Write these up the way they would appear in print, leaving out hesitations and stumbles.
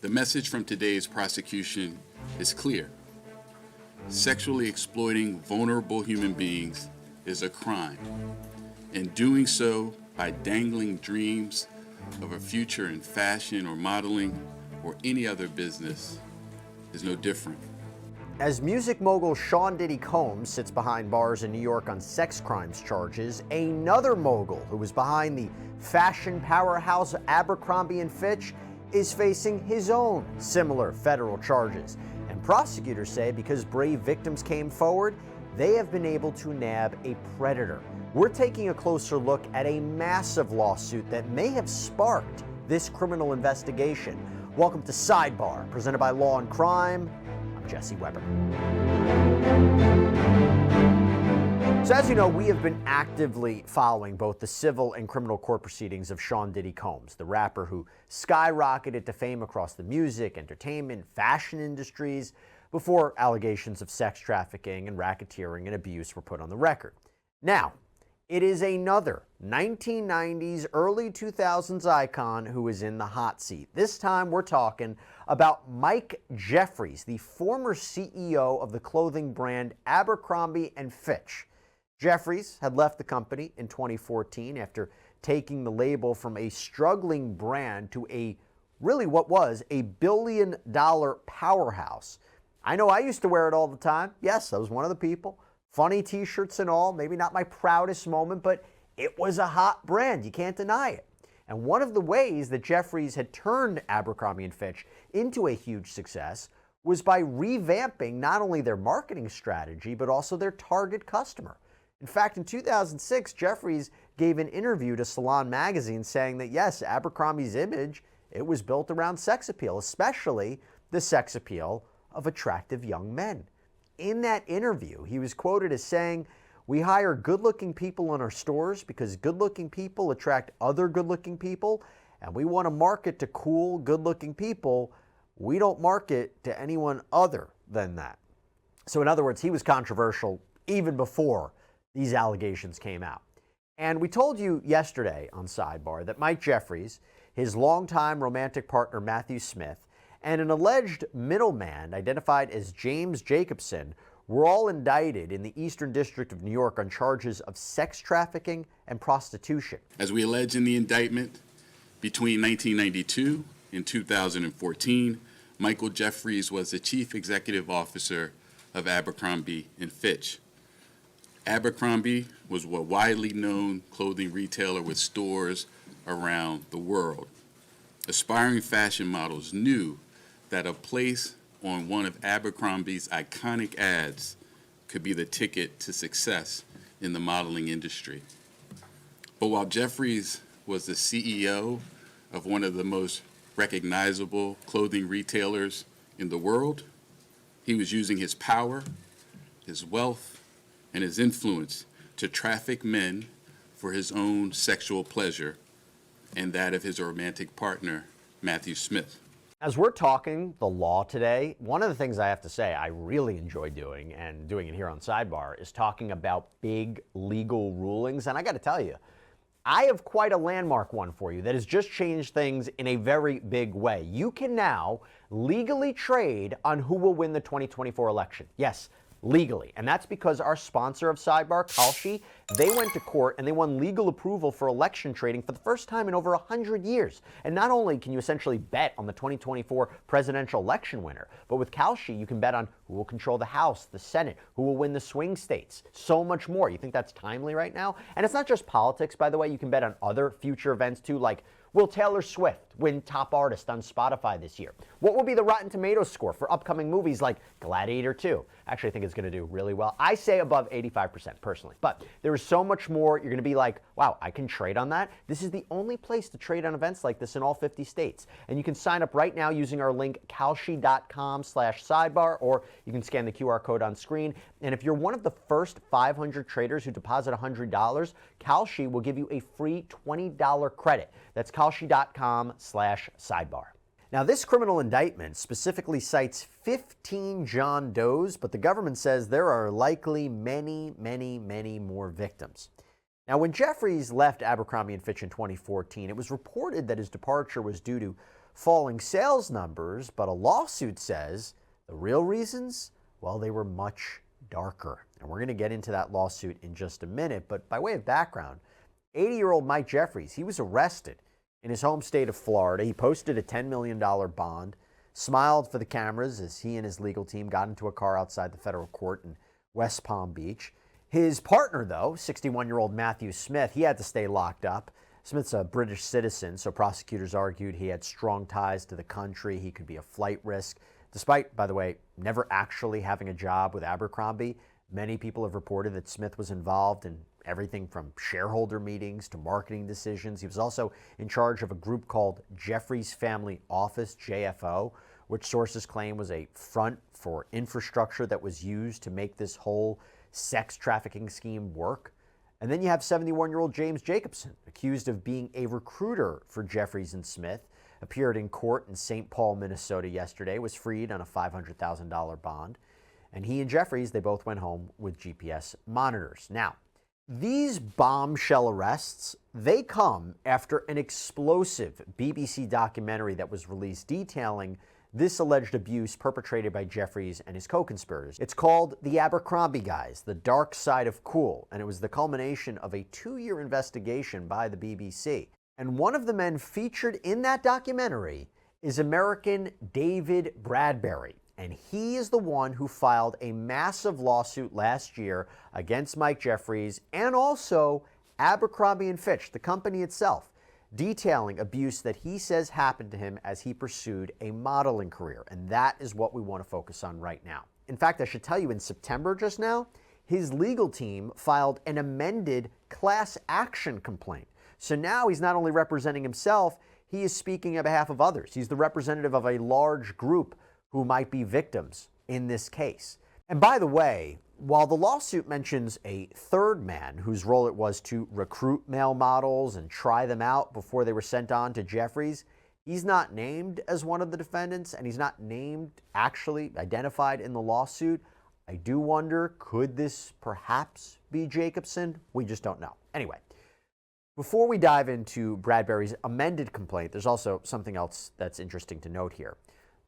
The message from today's prosecution is clear. Sexually exploiting vulnerable human beings is a crime, and doing so by dangling dreams of a future in fashion or modeling or any other business is no different. As music mogul Sean Diddy Combs sits behind bars in New York on sex crimes charges, another mogul who was behind the fashion powerhouse Abercrombie Fitch is facing his own similar federal charges. And prosecutors say because brave victims came forward, they have been able to nab a predator. We're taking a closer look at a massive lawsuit that may have sparked this criminal investigation. Welcome to Sidebar, presented by Law&Crime. I'm Jesse Weber. So as you know, we have been actively following both the civil and criminal court proceedings of Sean Diddy Combs, the rapper who skyrocketed to fame across the music, entertainment, fashion industries before allegations of sex trafficking and racketeering and abuse were put on the record. Now, it is another 1990s, early 2000s icon who is in the hot seat. This time we're talking about Mike Jeffries, the former CEO of the clothing brand Abercrombie Fitch. Jeffries had left the company in 2014 after taking the label from a struggling brand to what was a billion-dollar powerhouse. I know I used to wear it all the time. Yes, I was one of the people. Funny t-shirts and all, maybe not my proudest moment, but it was a hot brand. You can't deny it. And one of the ways that Jeffries had turned Abercrombie Fitch into a huge success was by revamping not only their marketing strategy, but also their target customer. In fact, in 2006, Jeffries gave an interview to Salon magazine saying that yes, Abercrombie's image, it was built around sex appeal, especially the sex appeal of attractive young men. In that interview, he was quoted as saying, "We hire good-looking people in our stores because good-looking people attract other good-looking people, and we want to market to cool, good-looking people. We don't market to anyone other than that." So in other words, he was controversial even before these allegations came out. And we told you yesterday on Sidebar that Mike Jeffries, his longtime romantic partner Matthew Smith, and an alleged middleman identified as James Jacobson were all indicted in the Eastern District of New York on charges of sex trafficking and prostitution. As we allege in the indictment, between 1992 and 2014, Michael Jeffries was the chief executive officer of Abercrombie Fitch. Abercrombie was a widely known clothing retailer with stores around the world. Aspiring fashion models knew that a place on one of Abercrombie's iconic ads could be the ticket to success in the modeling industry. But while Jeffries was the CEO of one of the most recognizable clothing retailers in the world, he was using his power, his wealth, and his influence to traffic men for his own sexual pleasure and that of his romantic partner, Matthew Smith. As we're talking the law today, one of the things I have to say I really enjoy doing, and doing it here on Sidebar, is talking about big legal rulings. And I got to tell you, I have quite a landmark one for you that has just changed things in a very big way. You can now legally trade on who will win the 2024 election. Yes, legally. And that's because our sponsor of Sidebar, Kalshi, they went to court and they won legal approval for election trading for the first time in over 100 years. And not only can you essentially bet on the 2024 presidential election winner, but with Kalshi, you can bet on who will control the House, the Senate, who will win the swing states, so much more. You think that's timely right now? And it's not just politics, by the way. You can bet on other future events too, like will Taylor Swift win Top Artist on Spotify this year? What will be the Rotten Tomatoes score for upcoming movies like Gladiator 2? Actually, I think it's going to do really well. I say above 85% personally, but there is so much more. You're going to be like, wow, I can trade on that. This is the only place to trade on events like this in all 50 states. And you can sign up right now using our link kalshi.com/sidebar, or you can scan the QR code on screen. And if you're one of the first 500 traders who deposit $100, Kalshi will give you a free $20 credit. That's kalshi.com/sidebar. Now, this criminal indictment specifically cites 15 John Does, but the government says there are likely many, many, many more victims. Now, when Jeffries left Abercrombie Fitch in 2014, it was reported that his departure was due to falling sales numbers, but a lawsuit says the real reasons, well, they were much darker. And we're going to get into that lawsuit in just a minute, but by way of background, 80-year-old Mike Jeffries, he was arrested in his home state of Florida. He posted a $10 million bond, smiled for the cameras as he and his legal team got into a car outside the federal court in West Palm Beach. His partner, though, 61-year-old Matthew Smith, he had to stay locked up. Smith's a British citizen, so prosecutors argued he had strong ties to the country. He could be a flight risk. Despite, by the way, never actually having a job with Abercrombie, many people have reported that Smith was involved in everything from shareholder meetings to marketing decisions. He was also in charge of a group called Jeffries Family Office, JFO, which sources claim was a front for infrastructure that was used to make this whole sex trafficking scheme work. And then you have 71-year-old James Jacobson, accused of being a recruiter for Jeffries and Smith, appeared in court in St. Paul, Minnesota yesterday, was freed on a $500,000 bond. And he and Jeffries, they both went home with GPS monitors. Now, these bombshell arrests, they come after an explosive BBC documentary that was released detailing this alleged abuse perpetrated by Jeffries and his co-conspirators. It's called The Abercrombie Guys, The Dark Side of Cool, and it was the culmination of a 2-year investigation by the BBC. And one of the men featured in that documentary is American David Bradbury. And he is the one who filed a massive lawsuit last year against Mike Jeffries and also Abercrombie Fitch, the company itself, detailing abuse that he says happened to him as he pursued a modeling career. And that is what we want to focus on right now. In fact, I should tell you, in September just now, his legal team filed an amended class action complaint. So now he's not only representing himself, he is speaking on behalf of others. He's the representative of a large group who might be victims in this case. And by the way, while the lawsuit mentions a third man whose role it was to recruit male models and try them out before they were sent on to Jeffries, he's not named as one of the defendants, and he's not named, actually identified in the lawsuit. I do wonder, could this perhaps be Jacobson? We just don't know. Anyway, before we dive into Bradbury's amended complaint, there's also something else that's interesting to note here.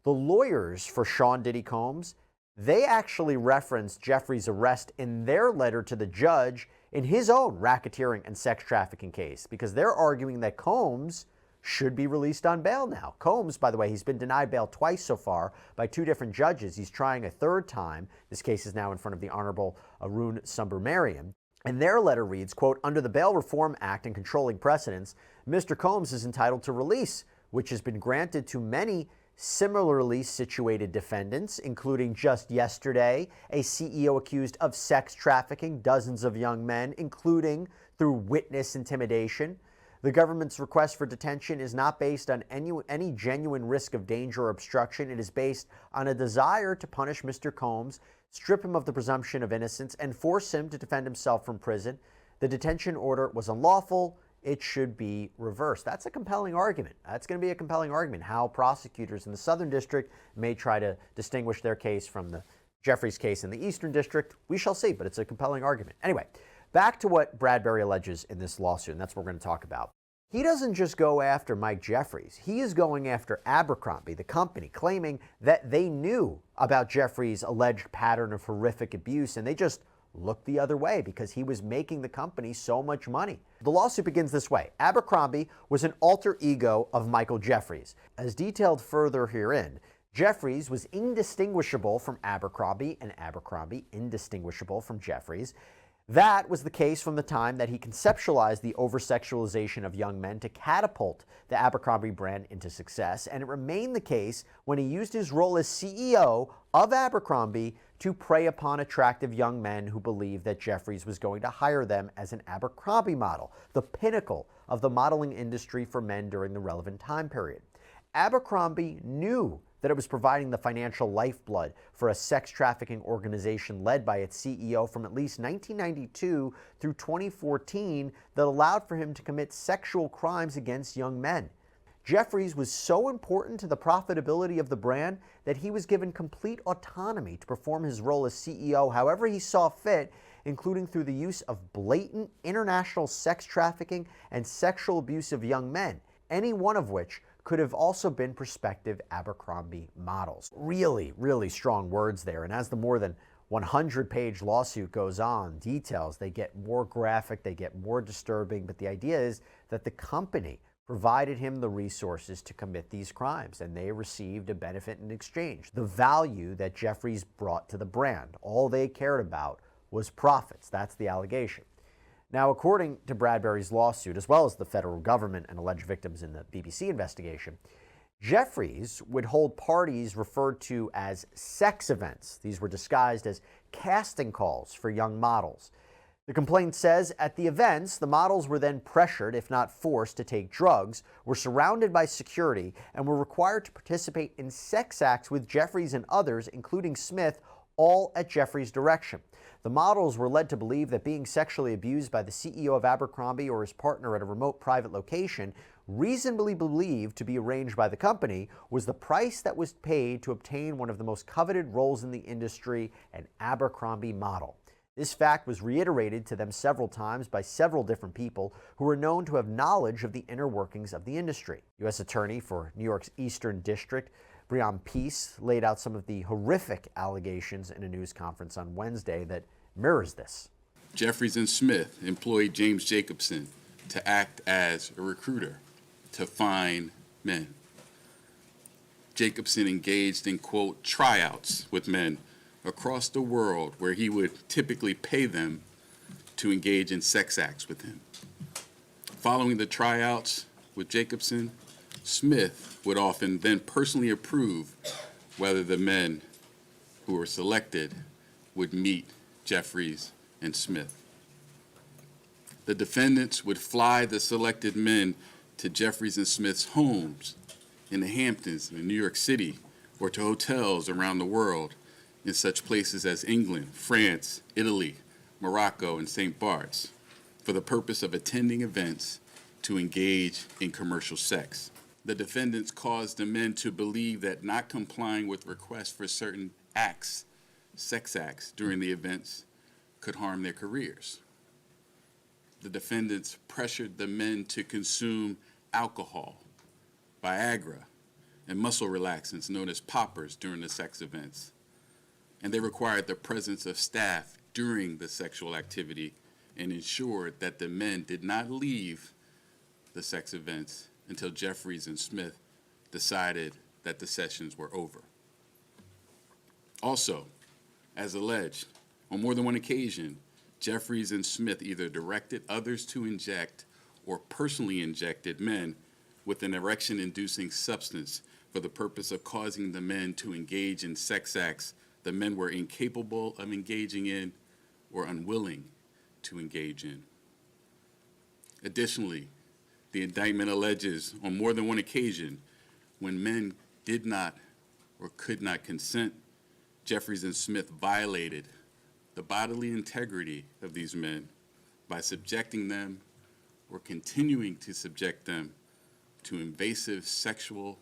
The lawyers for Sean Diddy Combs, they actually referenced Jeffries' arrest in their letter to the judge in his own racketeering and sex trafficking case, because they're arguing that Combs should be released on bail now. Combs, by the way, he's been denied bail twice so far by 2 different judges. He's trying a 3rd time. This case is now in front of the Honorable Arun Subramanian. And their letter reads, quote, "Under the Bail Reform Act and controlling precedents, Mr. Combs is entitled to release, which has been granted to many similarly situated defendants, including just yesterday, a CEO accused of sex trafficking dozens of young men, including through witness intimidation. The government's request for detention is not based on any genuine risk of danger or obstruction. It is based on a desire to punish Mr. Combs, strip him of the presumption of innocence, and force him to defend himself from prison. The detention order was unlawful. It should be reversed." That's a compelling argument. That's going to be a compelling argument, how prosecutors in the Southern District may try to distinguish their case from the Jeffries case in the Eastern District. We shall see, but it's a compelling argument. Anyway, back to what Bradbury alleges in this lawsuit, and that's what we're going to talk about. He doesn't just go after Mike Jeffries. He is going after Abercrombie, the company, claiming that they knew about Jeffries' alleged pattern of horrific abuse, and they just looked the other way because he was making the company so much money. The lawsuit begins this way. Abercrombie was an alter ego of Michael Jeffries. As detailed further herein, Jeffries was indistinguishable from Abercrombie and Abercrombie indistinguishable from Jeffries. That was the case from the time that he conceptualized the over-sexualization of young men to catapult the Abercrombie brand into success, and it remained the case when he used his role as CEO of Abercrombie to prey upon attractive young men who believed that Jeffries was going to hire them as an Abercrombie model, the pinnacle of the modeling industry for men during the relevant time period. Abercrombie knew that it was providing the financial lifeblood for a sex trafficking organization led by its CEO from at least 1992 through 2014 that allowed for him to commit sexual crimes against young men. Jeffries was so important to the profitability of the brand that he was given complete autonomy to perform his role as CEO however he saw fit, including through the use of blatant international sex trafficking and sexual abuse of young men, any one of which could have also been prospective Abercrombie models. Really, really strong words there. And as the more than 100-page lawsuit goes on, details, they get more graphic, they get more disturbing. But the idea is that the company provided him the resources to commit these crimes, and they received a benefit in exchange. The value that Jeffries brought to the brand, all they cared about was profits. That's the allegation. Now, according to Bradbury's lawsuit, as well as the federal government and alleged victims in the BBC investigation, Jeffries would hold parties referred to as sex events. These were disguised as casting calls for young models. The complaint says at the events, the models were then pressured, if not forced, to take drugs, were surrounded by security, and were required to participate in sex acts with Jeffries and others, including Smith, all at Jeffries' direction. The models were led to believe that being sexually abused by the CEO of Abercrombie or his partner at a remote private location, reasonably believed to be arranged by the company, was the price that was paid to obtain one of the most coveted roles in the industry, an Abercrombie model. This fact was reiterated to them several times by several different people who were known to have knowledge of the inner workings of the industry. U.S. Attorney for New York's Eastern District, Brian Peace, laid out some of the horrific allegations in a news conference on Wednesday that mirrors this. Jeffries and Smith employed James Jacobson to act as a recruiter to find men. Jacobson engaged in, quote, tryouts with men across the world where he would typically pay them to engage in sex acts with him. Following the tryouts with Jacobson, Smith would often then personally approve whether the men who were selected would meet Jeffries and Smith. The defendants would fly the selected men to Jeffries and Smith's homes in the Hamptons in New York City or to hotels around the world in such places as England, France, Italy, Morocco, and St. Bart's for the purpose of attending events to engage in commercial sex. The defendants caused the men to believe that not complying with requests for certain acts, sex acts, during the events could harm their careers. The defendants pressured the men to consume alcohol, Viagra, and muscle relaxants known as poppers during the sex events. And they required the presence of staff during the sexual activity and ensured that the men did not leave the sex events until Jeffries and Smith decided that the sessions were over. Also, as alleged, on more than one occasion, Jeffries and Smith either directed others to inject or personally injected men with an erection-inducing substance for the purpose of causing the men to engage in sex acts the men were incapable of engaging in or unwilling to engage in. Additionally, the indictment alleges on more than one occasion when men did not or could not consent, Jeffries and Smith violated the bodily integrity of these men by subjecting them or continuing to subject them to invasive sexual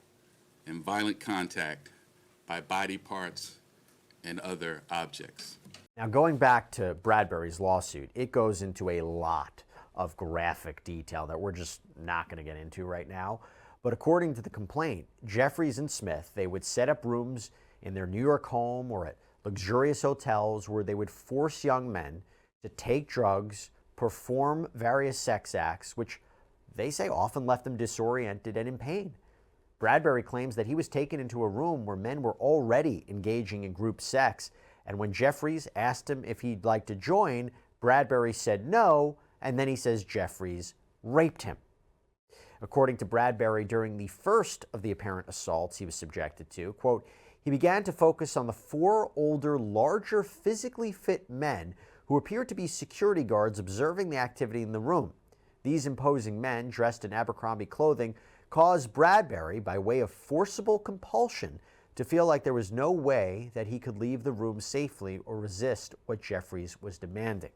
and violent contact by body parts and other objects. Now, going back to Bradbury's lawsuit, it goes into a lot of graphic detail that we're just not going to get into right now. But according to the complaint, Jeffries and Smith, they would set up rooms in their New York home or at luxurious hotels where they would force young men to take drugs, perform various sex acts, which they say often left them disoriented and in pain. Bradbury claims that he was taken into a room where men were already engaging in group sex, and when Jeffries asked him if he'd like to join, Bradbury said no, and then he says Jeffries raped him. According to Bradbury, during the first of the apparent assaults he was subjected to, quote, he began to focus on the 4 older, larger, physically fit men who appeared to be security guards observing the activity in the room. These imposing men, dressed in Abercrombie clothing, caused Bradbury, by way of forcible compulsion, to feel like there was no way that he could leave the room safely or resist what Jeffries was demanding.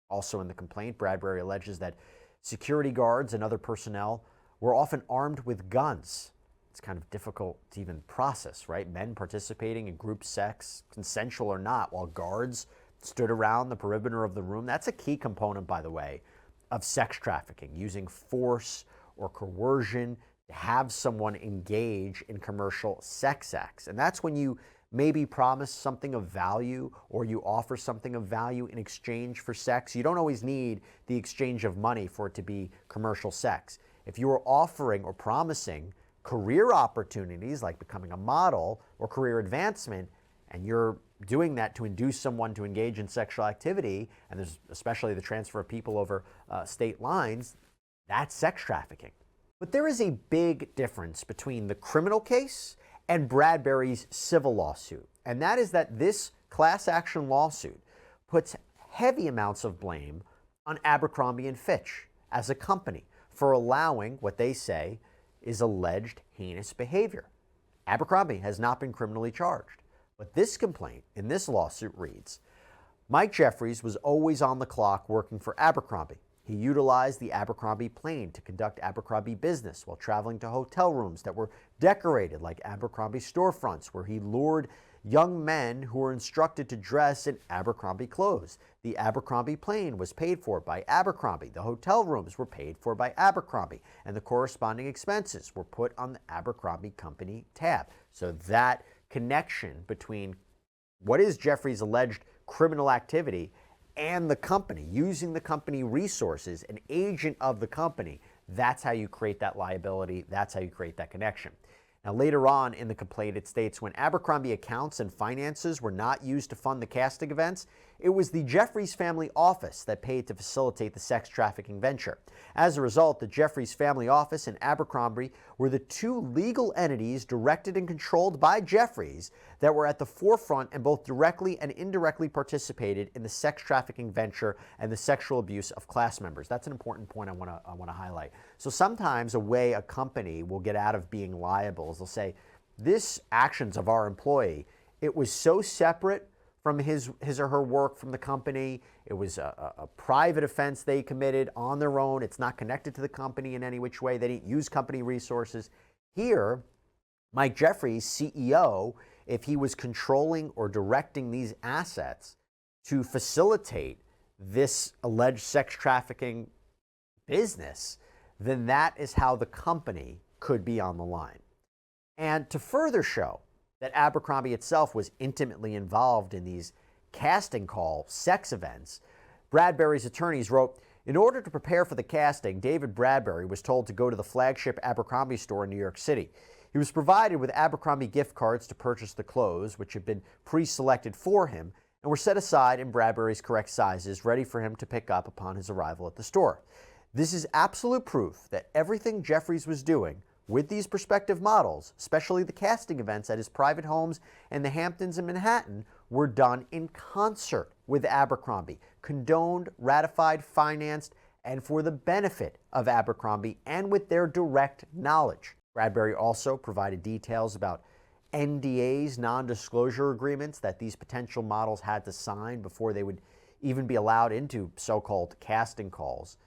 Also in the complaint, Bradbury alleges that security guards and other personnel were often armed with guns. It's kind of difficult to even process, right? Men participating in group sex, consensual or not, while guards stood around the perimeter of the room. That's a key component, by the way, of sex trafficking, using force or coercion to have someone engage in commercial sex acts. And that's when you maybe promise something of value or you offer something of value in exchange for sex. You don't always need the exchange of money for it to be commercial sex. If you are offering or promising career opportunities like becoming a model or career advancement, and you're doing that to induce someone to engage in sexual activity, and there's especially the transfer of people over state lines, that's sex trafficking. But there is a big difference between the criminal case and Bradbury's civil lawsuit, and that is that this class action lawsuit puts heavy amounts of blame on Abercrombie and Fitch as a company for allowing what they say is alleged heinous behavior. Abercrombie has not been criminally charged, but this complaint in this lawsuit reads, Mike Jeffries was always on the clock working for Abercrombie. He utilized the Abercrombie plane to conduct Abercrombie business while traveling to hotel rooms that were decorated like Abercrombie storefronts, where he lured young men who were instructed to dress in Abercrombie clothes. The Abercrombie plane was paid for by Abercrombie. The hotel rooms were paid for by Abercrombie, and the corresponding expenses were put on the Abercrombie company tab. So that connection between what is Jeffries' alleged criminal activity and the company, using the company resources, an agent of the company, that's how you create that liability, that's how you create that connection. Now, later on in the complaint, it states when Abercrombie accounts and finances were not used to fund the casting events, it was the Jeffries family office that paid to facilitate the sex trafficking venture. As a result, the Jeffries family office and Abercrombie were the two legal entities directed and controlled by Jeffries that were at the forefront and both directly and indirectly participated in the sex trafficking venture and the sexual abuse of class members. That's an important point I want to highlight. So sometimes a way a company will get out of being liable is they'll say, this actions of our employee, it was so separate from his or her work from the company. It was a private offense they committed on their own. It's not connected to the company in any which way. They didn't use company resources. Here, Mike Jeffries, CEO, if he was controlling or directing these assets to facilitate this alleged sex trafficking business, then that is how the company could be on the line. And to further show that Abercrombie itself was intimately involved in these casting call sex events, Bradbury's attorneys wrote, in order to prepare for the casting, David Bradbury was told to go to the flagship Abercrombie store in New York City. He was provided with Abercrombie gift cards to purchase the clothes, which had been pre-selected for him and were set aside in Bradbury's correct sizes, ready for him to pick up upon his arrival at the store. This is absolute proof that everything Jeffries was doing with these prospective models, especially the casting events at his private homes in the Hamptons and Manhattan, were done in concert with Abercrombie, condoned, ratified, financed, and for the benefit of Abercrombie and with their direct knowledge. Bradbury also provided details about NDAs, non-disclosure agreements, that these potential models had to sign before they would even be allowed into so-called casting calls.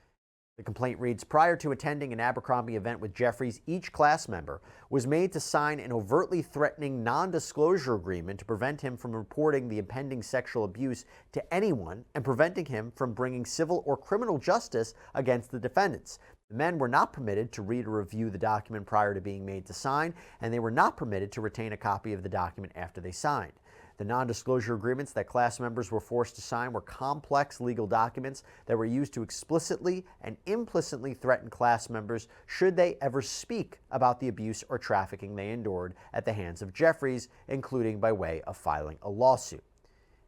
The complaint reads, prior to attending an Abercrombie event with Jeffries, each class member was made to sign an overtly threatening non-disclosure agreement to prevent him from reporting the impending sexual abuse to anyone and preventing him from bringing civil or criminal justice against the defendants. The men were not permitted to read or review the document prior to being made to sign, and they were not permitted to retain a copy of the document after they signed. The non-disclosure agreements that class members were forced to sign were complex legal documents that were used to explicitly and implicitly threaten class members should they ever speak about the abuse or trafficking they endured at the hands of Jeffries, including by way of filing a lawsuit.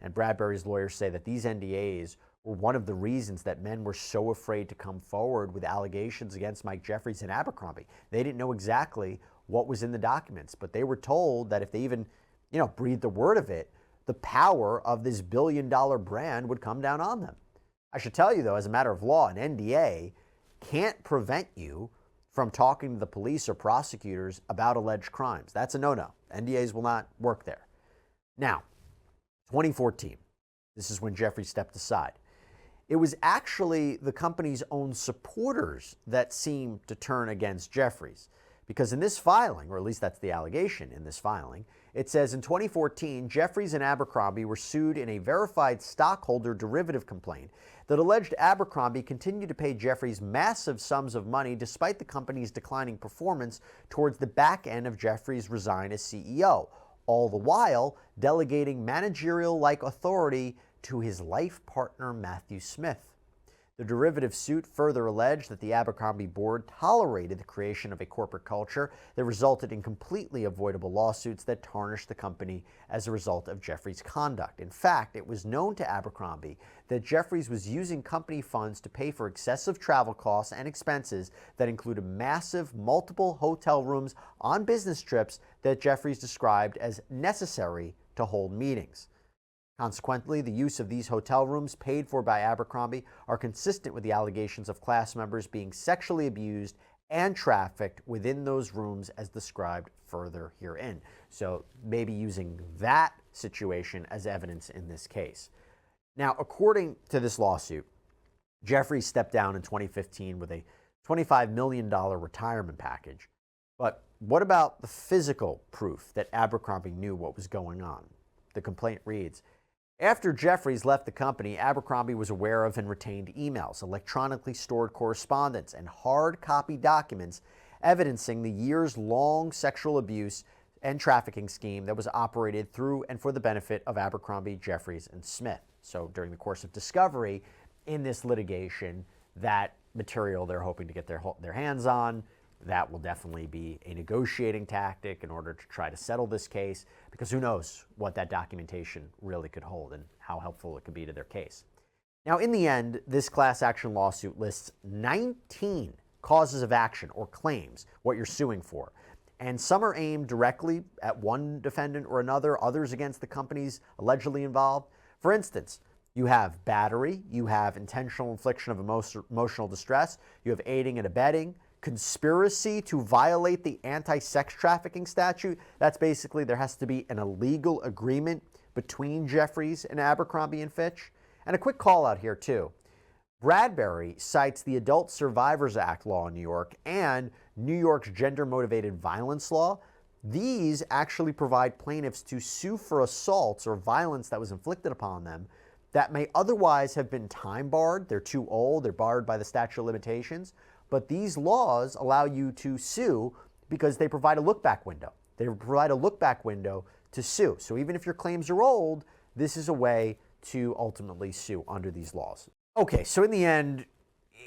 And Bradbury's lawyers say that these NDAs were one of the reasons that men were so afraid to come forward with allegations against Mike Jeffries and Abercrombie. They didn't know exactly what was in the documents, but they were told that if they even breathed the word of it, the power of this billion-dollar brand would come down on them. I should tell you, though, as a matter of law, an NDA can't prevent you from talking to the police or prosecutors about alleged crimes. That's a no-no. NDAs will not work there. Now, 2014, this is when Jeffries stepped aside. It was actually the company's own supporters that seemed to turn against Jeffries, because in this filing, or at least that's the allegation in this filing, It says in 2014, Jeffries and Abercrombie were sued in a verified stockholder derivative complaint that alleged Abercrombie continued to pay Jeffries massive sums of money despite the company's declining performance towards the back end of Jeffries' resign as CEO, all the while delegating managerial-like authority to his life partner Matthew Smith. The derivative suit further alleged that the Abercrombie board tolerated the creation of a corporate culture that resulted in completely avoidable lawsuits that tarnished the company as a result of Jeffries' conduct. In fact, it was known to Abercrombie that Jeffries was using company funds to pay for excessive travel costs and expenses that included massive multiple hotel rooms on business trips that Jeffries described as necessary to hold meetings. Consequently, the use of these hotel rooms paid for by Abercrombie are consistent with the allegations of class members being sexually abused and trafficked within those rooms as described further herein. So maybe using that situation as evidence in this case. Now, according to this lawsuit, Jeffries stepped down in 2015 with a $25 million retirement package. But what about the physical proof that Abercrombie knew what was going on? The complaint reads, after Jeffries left the company, Abercrombie was aware of and retained emails, electronically stored correspondence, and hard copy documents evidencing the years-long sexual abuse and trafficking scheme that was operated through and for the benefit of Abercrombie, Jeffries, and Smith. So during the course of discovery in this litigation, that material they're hoping to get their hands on, that will definitely be a negotiating tactic in order to try to settle this case, because who knows what that documentation really could hold and how helpful it could be to their case. Now, in the end, this class action lawsuit lists 19 causes of action or claims, what you're suing for. And some are aimed directly at one defendant or another, others against the companies allegedly involved. For instance, you have battery, you have intentional infliction of emotional distress, you have aiding and abetting, conspiracy to violate the anti-sex trafficking statute. That's basically there has to be an illegal agreement between Jeffries and Abercrombie and Fitch. And a quick call out here too. Bradbury cites the Adult Survivors Act law in New York and New York's gender-motivated violence law. These actually provide plaintiffs to sue for assaults or violence that was inflicted upon them that may otherwise have been time barred. They're too old, they're barred by the statute of limitations. But these laws allow you to sue because they provide a look-back window. They provide a look-back window to sue. So even if your claims are old, this is a way to ultimately sue under these laws. Okay, so in the end,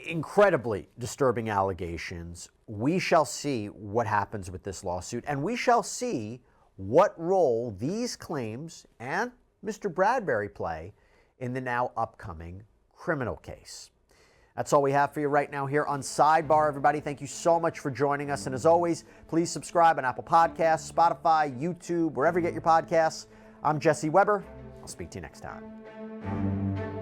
incredibly disturbing allegations. We shall see what happens with this lawsuit, and we shall see what role these claims and Mr. Bradbury play in the now upcoming criminal case. That's all we have for you right now here on Sidebar, everybody. Thank you so much for joining us. And as always, please subscribe on Apple Podcasts, Spotify, YouTube, wherever you get your podcasts. I'm Jesse Weber. I'll speak to you next time.